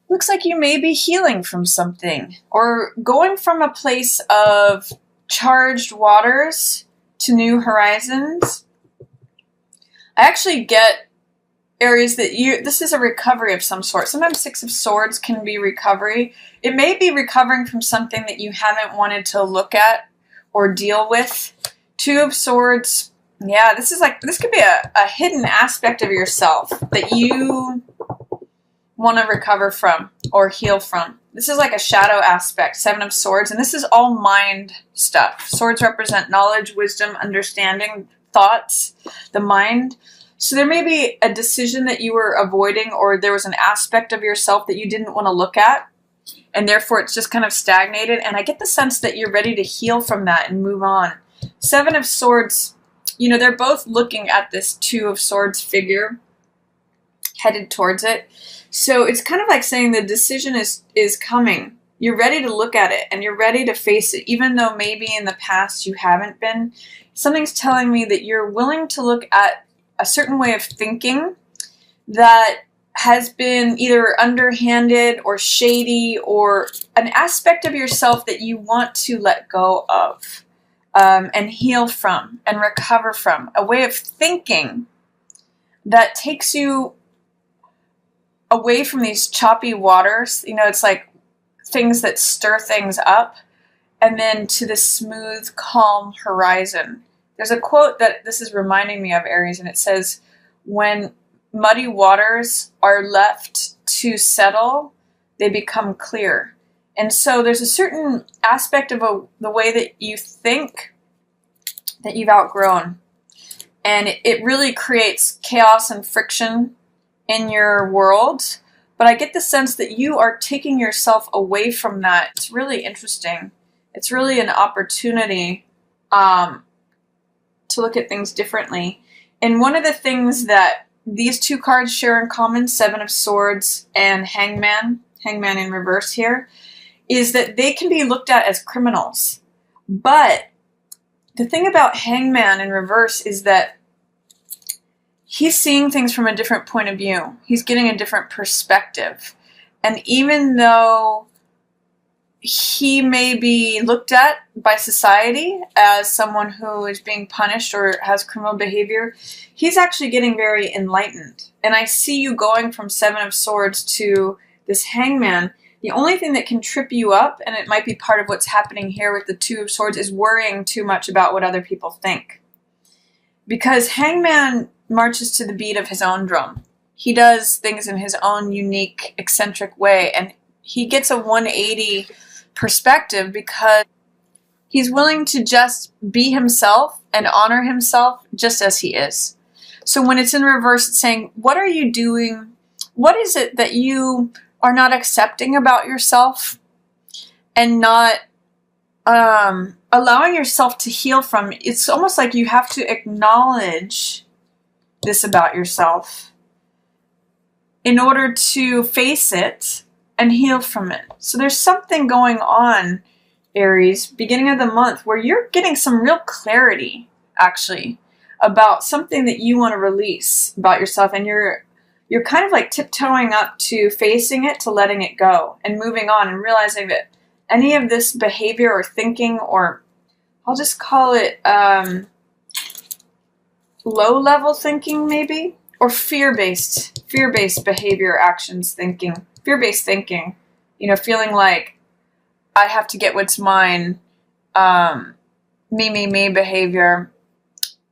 looks like you may be healing from something or going from a place of charged waters to new horizons. I actually get, Aries, that this is a recovery of some sort. Sometimes Six of Swords can be recovery. It may be recovering from something that you haven't wanted to look at or deal with. Two of Swords, yeah, this could be a hidden aspect of yourself that you want to recover from or heal from. This is like a shadow aspect, Seven of Swords, and this is all mind stuff. Swords represent knowledge, wisdom, understanding, thoughts, the mind. So there may be a decision that you were avoiding, or there was an aspect of yourself that you didn't want to look at, and therefore it's just kind of stagnated. And I get the sense that you're ready to heal from that and move on. Seven of Swords, you know, they're both looking at this Two of Swords figure headed towards it. So it's kind of like saying the decision is coming. You're ready to look at it and you're ready to face it, even though maybe in the past you haven't been. Something's telling me that you're willing to look at a certain way of thinking that has been either underhanded or shady, or an aspect of yourself that you want to let go of, and heal from and recover from. A way of thinking that takes you away from these choppy waters. You know, it's like things that stir things up, and then to the smooth, calm horizon. There's a quote that this is reminding me of, Aries, and it says, when muddy waters are left to settle, they become clear. And so there's a certain aspect of the way that you think that you've outgrown. And it really creates chaos and friction in your world. But I get the sense that you are taking yourself away from that. It's really interesting. It's really an opportunity to look at things differently. And one of the things that these two cards share in common, Seven of Swords and Hangman in reverse here, is that they can be looked at as criminals. But the thing about Hangman in reverse is that he's seeing things from a different point of view. He's getting a different perspective. And even though he may be looked at by society as someone who is being punished or has criminal behavior, he's actually getting very enlightened. And I see you going from Seven of Swords to this Hangman. The only thing that can trip you up, and it might be part of what's happening here with the Two of Swords, is worrying too much about what other people think. Because Hangman marches to the beat of his own drum. He does things in his own unique, eccentric way, and he gets a 180 perspective because he's willing to just be himself and honor himself just as he is. So when it's in reverse, it's saying, what are you doing? What is it that you are not accepting about yourself and not allowing yourself to heal from? It's almost like you have to acknowledge this about yourself in order to face it and heal from it. So there's something going on, Aries, beginning of the month, where you're getting some real clarity, actually, about something that you want to release about yourself, and you're kind of like tiptoeing up to facing it, to letting it go and moving on, and realizing that any of this behavior or thinking, or I'll just call it low-level thinking maybe, or fear-based behavior, actions, thinking, fear-based thinking, you know, feeling like I have to get what's mine, me behavior.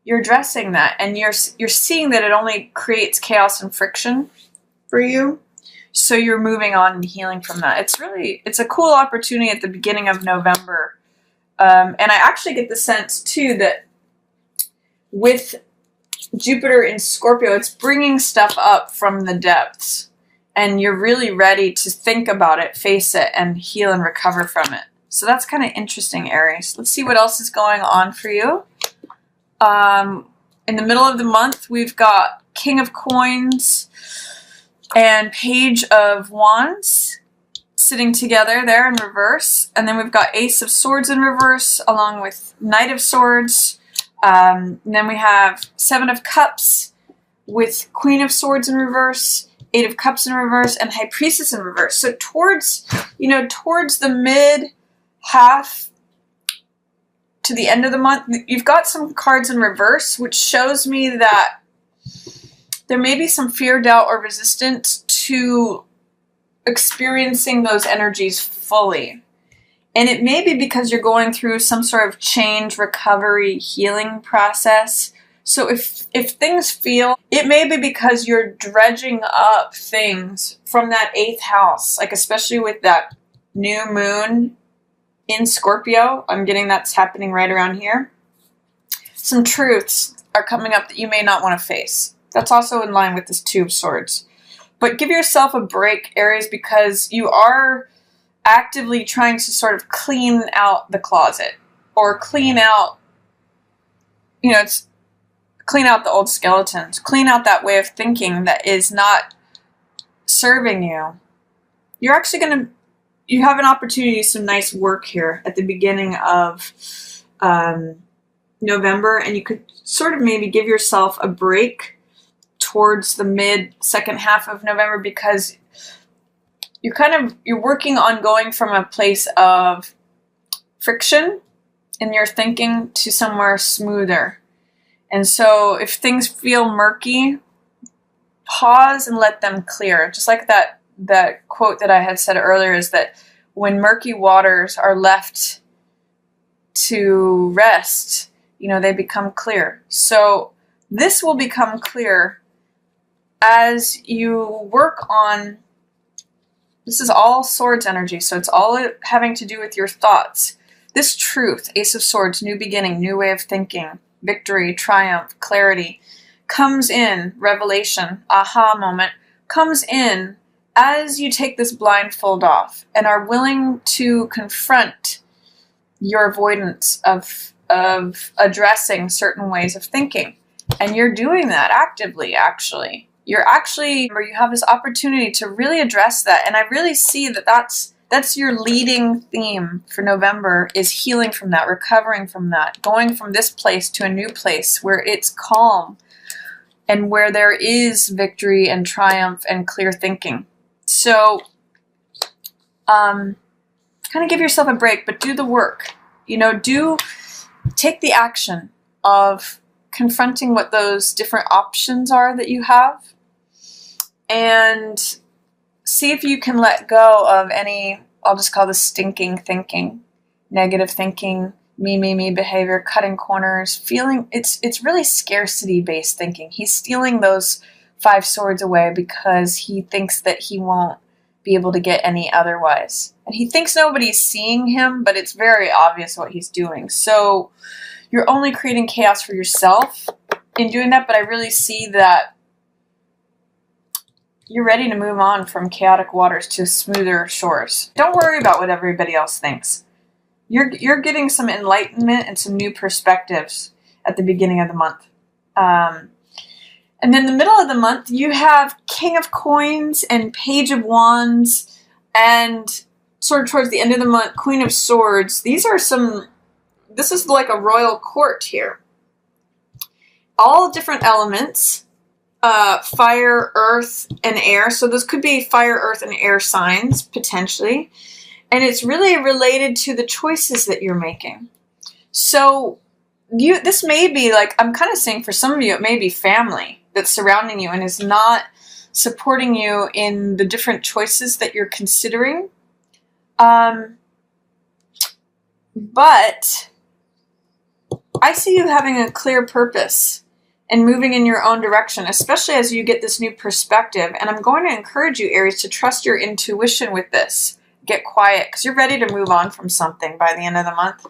You're addressing that, and you're seeing that it only creates chaos and friction for you. So you're moving on and healing from that. It's a cool opportunity at the beginning of November. And I actually get the sense too that with Jupiter in Scorpio, it's bringing stuff up from the depths, and you're really ready to think about it, face it, and heal and recover from it. So that's kind of interesting, Aries. Let's see what else is going on for you. In the middle of the month, we've got King of Coins and Page of Wands sitting together there in reverse. And then we've got Ace of Swords in reverse, along with Knight of Swords. And then we have Seven of Cups with Queen of Swords in reverse, Eight of Cups in reverse, and High Priestess in reverse. So towards, towards the mid half to the end of the month, you've got some cards in reverse, which shows me that there may be some fear, doubt, or resistance to experiencing those energies fully. And it may be because you're going through some sort of change, recovery, healing process. So if things feel, it may be because you're dredging up things from that 8th house, like especially with that new moon in Scorpio. I'm getting that's happening right around here. Some truths are coming up that you may not want to face. That's also in line with this Two of Swords. But give yourself a break, Aries, because you are actively trying to sort of clean out the closet, or clean out, it's clean out the old skeletons, clean out that way of thinking that is not serving you. You're actually you have an opportunity to do some nice work here at the beginning of November, and you could sort of maybe give yourself a break towards the mid second half of November, because you're working on going from a place of friction in your thinking to somewhere smoother. And so if things feel murky, pause and let them clear. Just like that quote that I had said earlier, is that when murky waters are left to rest, they become clear. So this will become clear as you work on, this is all swords energy, so it's all having to do with your thoughts. This truth, Ace of Swords, new beginning, new way of thinking, victory, triumph, clarity, comes in, revelation, aha moment, comes in as you take this blindfold off and are willing to confront your avoidance of addressing certain ways of thinking. And you're doing that actively, actually. You have this opportunity to really address that. And I really see that that's your leading theme for November, is healing from that, recovering from that, going from this place to a new place where it's calm and where there is victory and triumph and clear thinking. So kind of give yourself a break, but do the work. Take the action of confronting what those different options are that you have, and see if you can let go of any, I'll just call this stinking thinking, negative thinking, me behavior, cutting corners, feeling, it's really scarcity-based thinking. He's stealing those 5 swords away because he thinks that he won't be able to get any otherwise. And he thinks nobody's seeing him, but it's very obvious what he's doing. So you're only creating chaos for yourself in doing that, but I really see that you're ready to move on from chaotic waters to smoother shores. Don't worry about what everybody else thinks. You're getting some enlightenment and some new perspectives at the beginning of the month. And then the middle of the month, you have King of Coins and Page of Wands, and sort of towards the end of the month, Queen of Swords. This is like a royal court here. All different elements. Fire, earth, and air. So those could be fire, earth, and air signs, potentially. And it's really related to the choices that you're making. So this may be like, I'm kind of saying for some of you, it may be family that's surrounding you and is not supporting you in the different choices that you're considering. But I see you having a clear purpose and moving in your own direction, especially as you get this new perspective. And I'm going to encourage you, Aries, to trust your intuition with this. Get quiet, because you're ready to move on from something by the end of the month.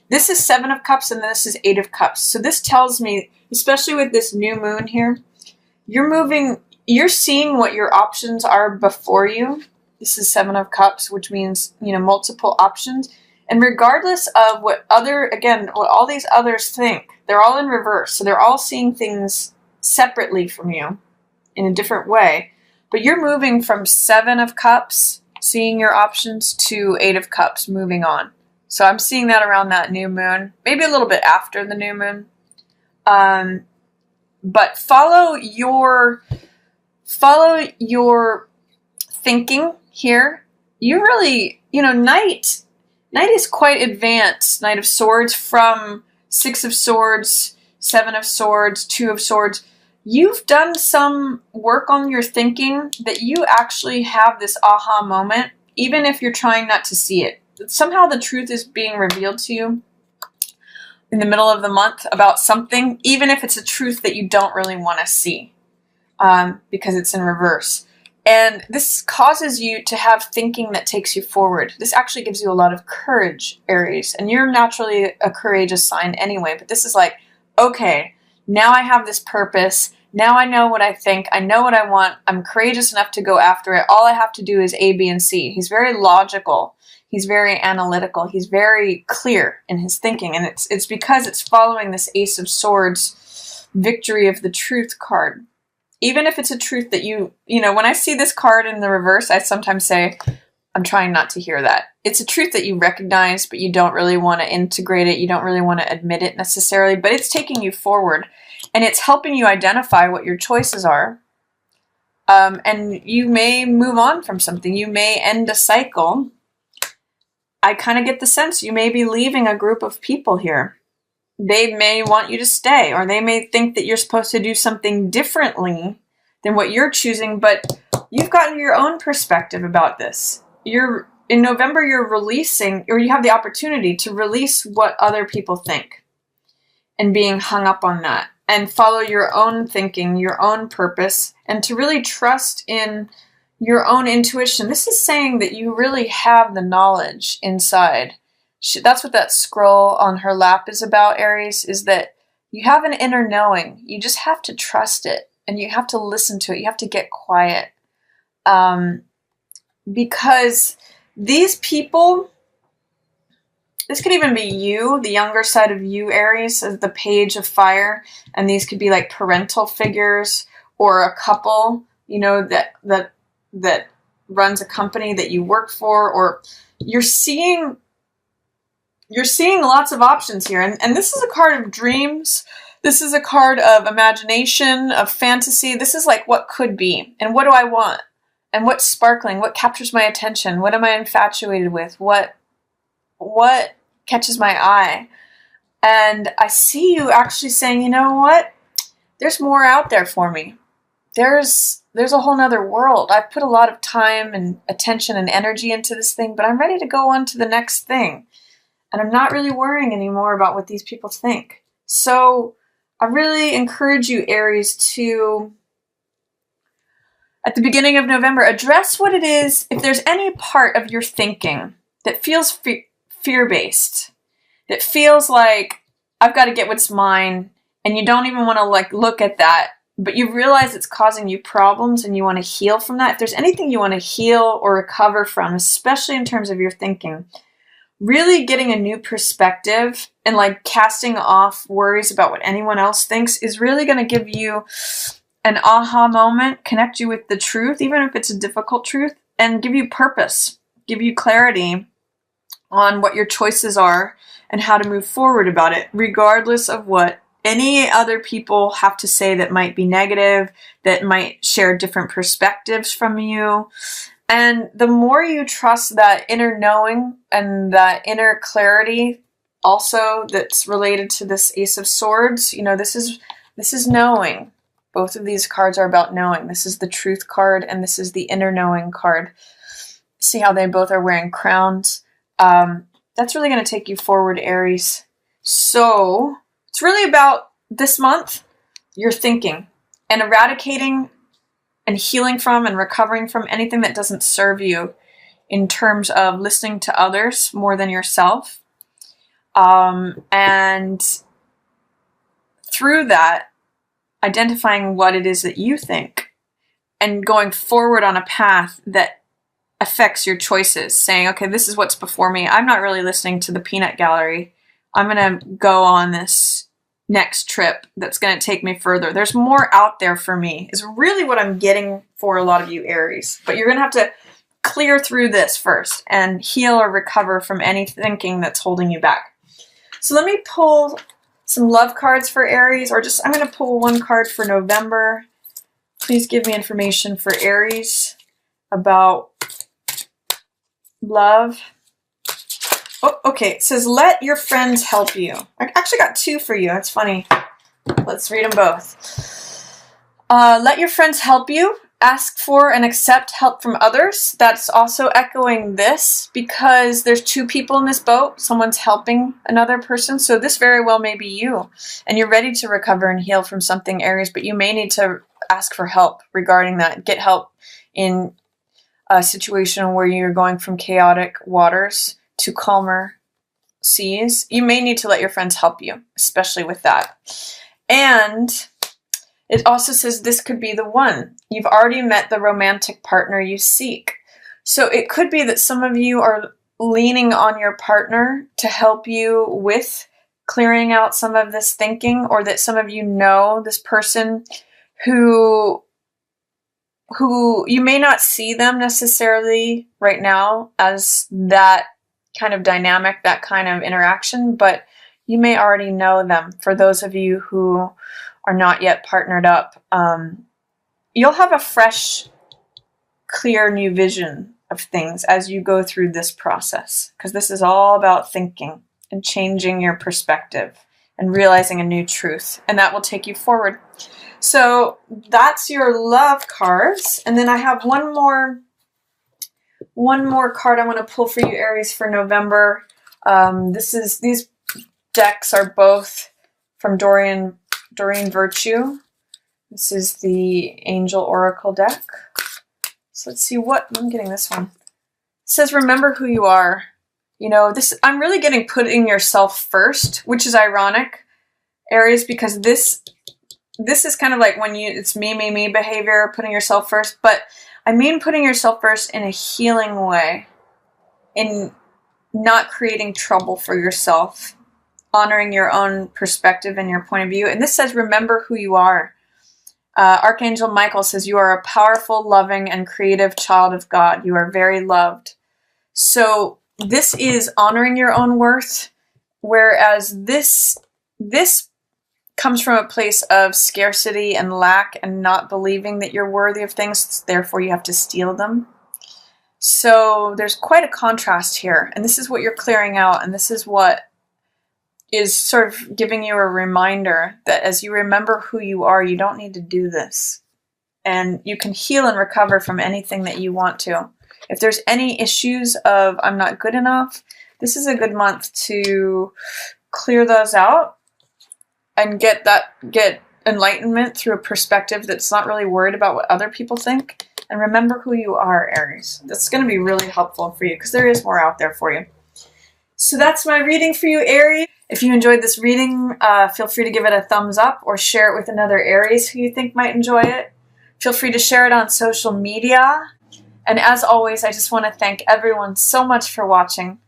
This is 7 of Cups, and this is 8 of Cups. So this tells me, especially with this new moon here, you're seeing what your options are before you. This is 7 of Cups, which means, multiple options. And regardless of what all these others think, they're all in reverse. So they're all seeing things separately from you in a different way. But you're moving from 7 of Cups, seeing your options, to 8 of Cups, moving on. So I'm seeing that around that new moon, maybe a little bit after the new moon. But follow your follow your thinking here. You really, Knight is quite advanced. Knight of Swords from Six of Swords, Seven of Swords, Two of Swords. You've done some work on your thinking that you actually have this aha moment, even if you're trying not to see it. Somehow the truth is being revealed to you in the middle of the month about something, even if it's a truth that you don't really want to see, because it's in reverse. And this causes you to have thinking that takes you forward. This actually gives you a lot of courage, Aries. And you're naturally a courageous sign anyway, but this is like, okay, now I have this purpose. Now I know what I think. I know what I want. I'm courageous enough to go after it. All I have to do is A, B, and C. He's very logical. He's very analytical. He's very clear in his thinking. And it's because it's following this Ace of Swords, Victory of the Truth card. Even if it's a truth that when I see this card in the reverse, I sometimes say, I'm trying not to hear that. It's a truth that you recognize, but you don't really want to integrate it. You don't really want to admit it necessarily, but it's taking you forward. And it's helping you identify what your choices are. And you may move on from something. You may end a cycle. I kind of get the sense you may be leaving a group of people here. They may want you to stay, or they may think that you're supposed to do something differently than what you're choosing, but you've gotten your own perspective about this. In November, you're releasing, or you have the opportunity to release what other people think and being hung up on that, and follow your own thinking, your own purpose, and to really trust in your own intuition. This is saying that you really have the knowledge inside. That's what that scroll on her lap is about, Aries, is that you have an inner knowing. You just have to trust it, and you have to listen to it. You have to get quiet. Because these people, this could even be you, the younger side of you, Aries, as the Page of Fire, and these could be like parental figures or a couple, that runs a company that you work for, or you're seeing lots of options here. And this is a card of dreams. This is a card of imagination, of fantasy. This is like what could be, and what do I want, and what's sparkling, what captures my attention, what am I infatuated with, what catches my eye. And I see you actually saying, you know what? There's more out there for me. There's a whole nother world. I've put a lot of time and attention and energy into this thing, but I'm ready to go on to the next thing. And I'm not really worrying anymore about what these people think. So I really encourage you, Aries, to, at the beginning of November, address what it is. If there's any part of your thinking that feels fear-based, that feels like I've got to get what's mine, and you don't even want to look at that, but you realize it's causing you problems and you want to heal from that. If there's anything you want to heal or recover from, especially in terms of your thinking, really getting a new perspective and casting off worries about what anyone else thinks is really going to give you an aha moment, connect you with the truth, even if it's a difficult truth, and give you purpose, give you clarity on what your choices are and how to move forward about it, regardless of what any other people have to say that might be negative, that might share different perspectives from you. And the more you trust that inner knowing and that inner clarity also that's related to this Ace of Swords, this is knowing. Both of these cards are about knowing. This is the Truth card, and this is the Inner Knowing card. See how they both are wearing crowns? That's really going to take you forward, Aries. So it's really about this month, your thinking, and eradicating and healing from and recovering from anything that doesn't serve you in terms of listening to others more than yourself. And through that, identifying what it is that you think and going forward on a path that affects your choices, saying, okay, this is what's before me. I'm not really listening to the peanut gallery. I'm going to go on this next trip that's going to take me further. There's more out there for me, is really what I'm getting for a lot of you, Aries. But you're going to have to clear through this first and heal or recover from any thinking that's holding you back. So let me pull some love cards for Aries, or I'm going to pull one card for November. Please give me information for Aries about love. Oh, okay. It says, let your friends help you. I actually got 2 for you. That's funny. Let's read them both. Let your friends help you. Ask for and accept help from others. That's also echoing this because there's 2 people in this boat. Someone's helping another person. So this very well may be you. And you're ready to recover and heal from something, Aries, but you may need to ask for help regarding that. Get help in a situation where you're going from chaotic waters to calmer seas. You may need to let your friends help you, especially with that. And it also says this could be the one. You've already met the romantic partner you seek. So it could be that some of you are leaning on your partner to help you with clearing out some of this thinking, or that some of you know this person who you may not see them necessarily right now as that kind of dynamic, that kind of interaction, but you may already know them. For those of you who are not yet partnered up, you'll have a fresh, clear new vision of things as you go through this process, because this is all about thinking and changing your perspective and realizing a new truth, and that will take you forward. So that's your love cards, and then I have one more card I want to pull for you, Aries, for November. These decks are both from Doreen Virtue. This is the Angel Oracle deck. So let's see what I'm getting. This one. It says, remember who you are. You know, I'm really getting putting yourself first, which is ironic, Aries, because this is kind of like when it's me behavior, putting yourself first, but I mean putting yourself first in a healing way, in not creating trouble for yourself, honoring your own perspective and your point of view. And this says, remember who you are. Archangel Michael says, you are a powerful, loving, and creative child of God. You are very loved. So this is honoring your own worth, whereas this comes from a place of scarcity and lack and not believing that you're worthy of things, therefore you have to steal them. So there's quite a contrast here, and this is what you're clearing out, and this is what is sort of giving you a reminder that as you remember who you are, you don't need to do this. And you can heal and recover from anything that you want to. If there's any issues of I'm not good enough, this is a good month to clear those out and get enlightenment through a perspective that's not really worried about what other people think. And remember who you are, Aries. That's going to be really helpful for you because there is more out there for you. So that's my reading for you, Aries. If you enjoyed this reading, feel free to give it a thumbs up or share it with another Aries who you think might enjoy it. Feel free to share it on social media. And as always, I just want to thank everyone so much for watching.